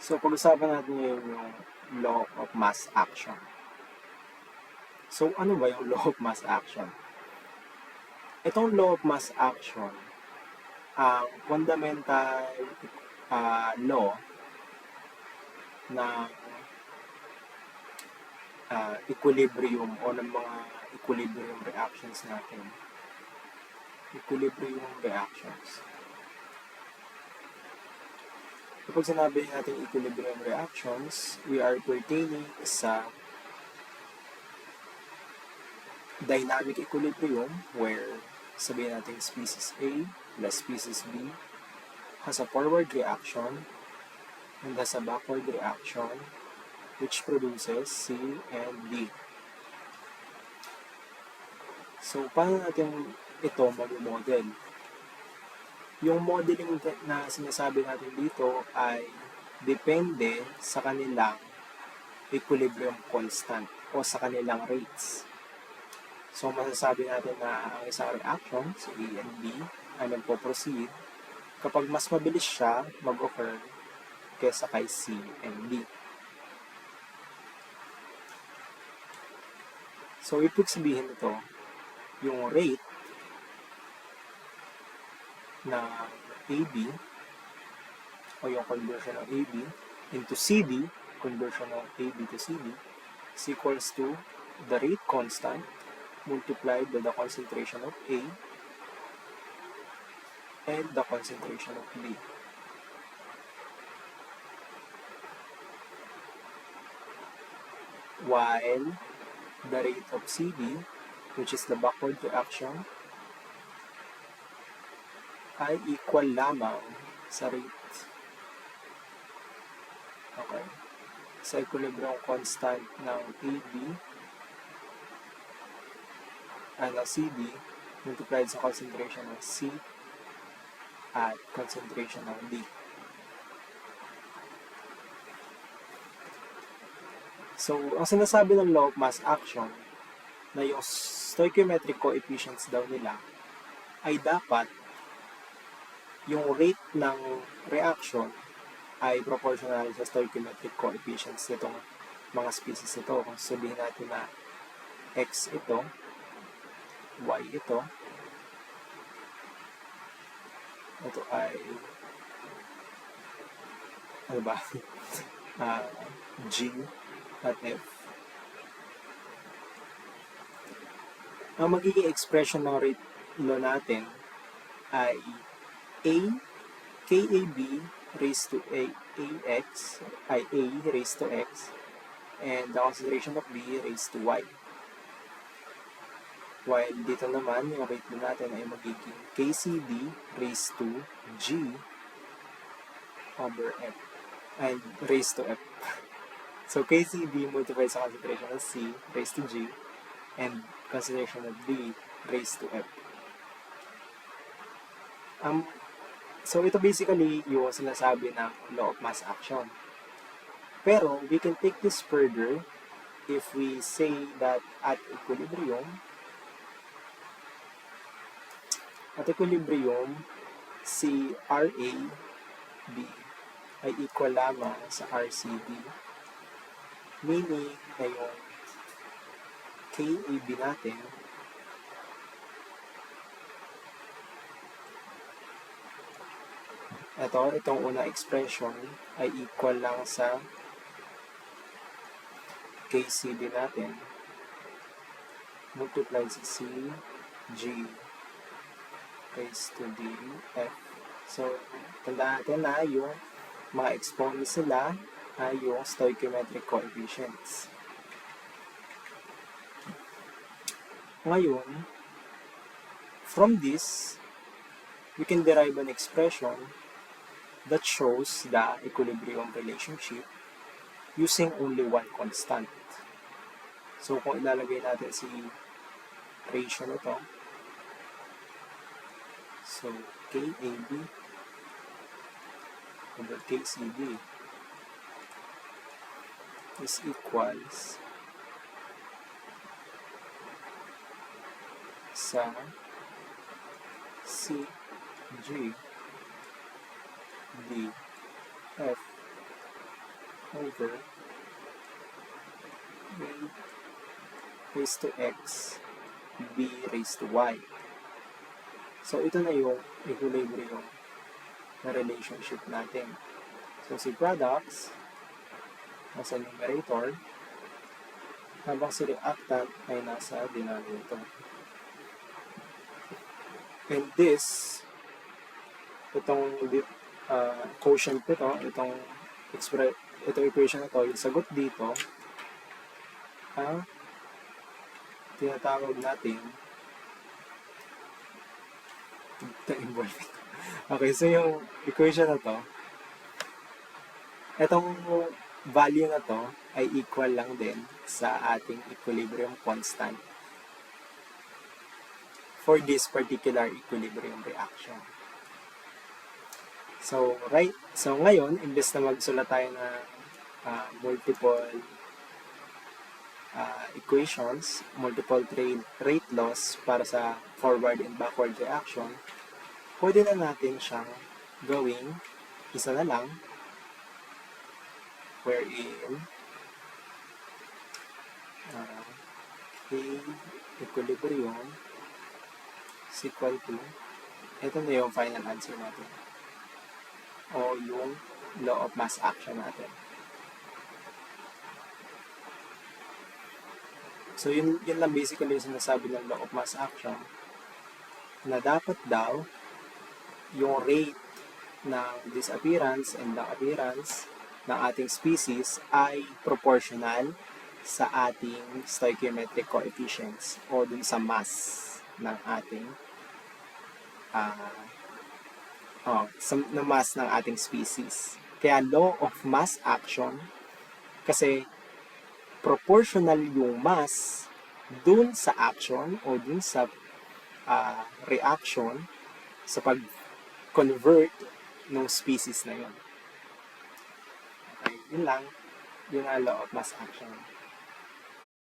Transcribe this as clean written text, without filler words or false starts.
So, pag-usapan natin ngayon yung law of mass action. So, ano ba yung law of mass action? Itong law of mass action, ang fundamental law ng equilibrium o ng mga equilibrium reactions natin. Equilibrium reactions. Kapag sinabi natin equilibrium reactions, we are pertaining sa dynamic equilibrium where sabihin natin species A plus species B has a forward reaction and has a backward reaction which produces C and D. So, paano natin ito mag-model? Yung modeling na sinasabi natin dito ay depende sa kanilang equilibrium constant o sa kanilang rates. So, masasabi natin na ang isang reaction, si A and B, ay magpo-proceed kapag mas mabilis siya mag-occur kesa kay C and D. So, ibig sabihin ito, yung rate na AB o yung conversion ng AB into CD, conversion ng AB to CD, is equals to the rate constant multiplied by the concentration of A and the concentration of B. While the rate of CD, which is the backward reaction, ay equal lamang sa rate. Okay. Sa equilibrium constant ng AB ng CD multiplied sa concentration ng C at concentration ng D. So, ang sinasabi ng law of mass action na yung stoichiometric coefficients daw nila ay dapat yung rate ng reaction ay proportional sa stoichiometric coefficients nitong mga species ito. Kung sabihin natin na X ito, Y ito, ito ay ano ba? G at F. Ang magiging expression ng rate law natin ay A, KAB raised to AX, ay A raised to X, and the concentration of B raised to Y. While dito naman, yung rate law natin ay magiging KCD raised to G over F, and raised to F. So, KCD multiplied sa concentration of C raised to G and concentration of D raised to F. So, ito basically yung sinasabi ng law of mass action. Pero, we can take this further if we say that at equilibrium, si RAB ay equal lamang sa RCD. Meaning na yung KAB natin itong unang expression ay equal lang sa KCD natin multiplied sa C, G raised to D, F. So, tandaan natin na yung mga exponents nila ay yung stoichiometric coefficients. Ngayon, from this, we can derive an expression that shows the equilibrium relationship using only one constant. So, kung ilalagay natin si ratio nito, so KAB over KCD is equals sa CG D F over a raised to x b raised to y. So, ito na yung equilibrium na relationship natin. So, si products nasa numerator, habang si reactant ay nasa denominator. And this, itong quotient nito, itong equation na to, yung sagot dito, ang tinatawag natin okay, so yung equation na to, itong value na to ay equal lang din sa ating equilibrium constant for this particular equilibrium reaction. So ngayon, imbes na magsulat tayo ng multiple equations, multiple rate laws para sa forward and backward reaction, pwede na natin siyang gawing isa na lang, wherein A equilibrium is equal to, ito na yung final answer natin, o yung law of mass action natin. So, yun lang basically yung sinasabi ng law of mass action, na dapat daw yung rate ng disappearance and the appearance ng ating species ay proportional sa ating stoichiometric coefficients o dun sa mass ng ating mass ng ating species. Kaya law of mass action, kasi proportional yung mass dun sa action o dun sa reaction sa pag-convert ng species na yun. Okay, yun lang. Yun ang law of mass action.